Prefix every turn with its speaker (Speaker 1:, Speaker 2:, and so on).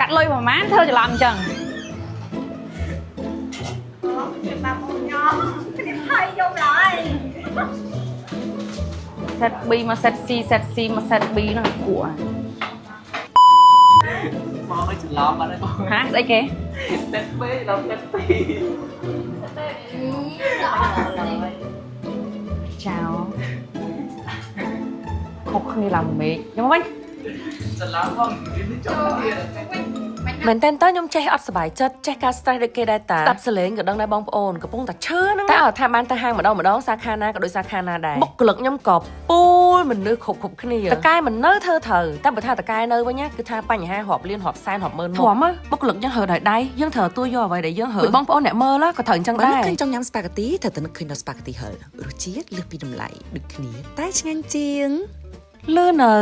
Speaker 1: កាត់លុយប្រហែលធ្វើច្រឡំអញ្ចឹង set B មក set C set C មក set B ហ្នឹងគួរ
Speaker 2: មកឲ្យច្រឡំអត់ទេបង
Speaker 1: ហាស្អីគេ
Speaker 2: set B ដល់ set C
Speaker 1: ចៅខុសគ្នាឡើងមេឃខ្ញុំវិញ
Speaker 2: ច្រឡំផងវានេះចុះទៀត
Speaker 3: មែនតើខ្ញុំចេះអត់សប្បាយចិត្តចេះការ stress ដូចគេដែរតាស្ដាប់សលេងក៏ដឹងដែរបងប្អូនកំពុងតែឈឺហ្នឹងតែអត់ថាបានទៅហាងម្ដងសាខាណាក៏ដូចសាខាណាដែរបុគ្គលិកខ្ញុំក៏ពូលមនុស្សគ្រប់គ្នាតកែមិននៅធ្វើត្រូវតែបើថាតកែនៅវិញគឺថាបញ្ហារាប់លានរាប់សែនរាប់ម៉ឺនមកធំបុគ្គលិកយើងហើដោយដៃយើងត្រូវទួយកអ្វីដែលយើងហើបងប្អូនអ្នកមើលក៏ត្រូវអញ្ចឹងដែរ
Speaker 4: ឃើញចង់ញ៉ាំ spaghetti ត្រូវតែនឹកឃើញដល់ spaghetti ហើរសជាតិលើសពីតម្លៃដូចគ្នាតែឆ្ងាញ់ជាង
Speaker 3: លឺនៅ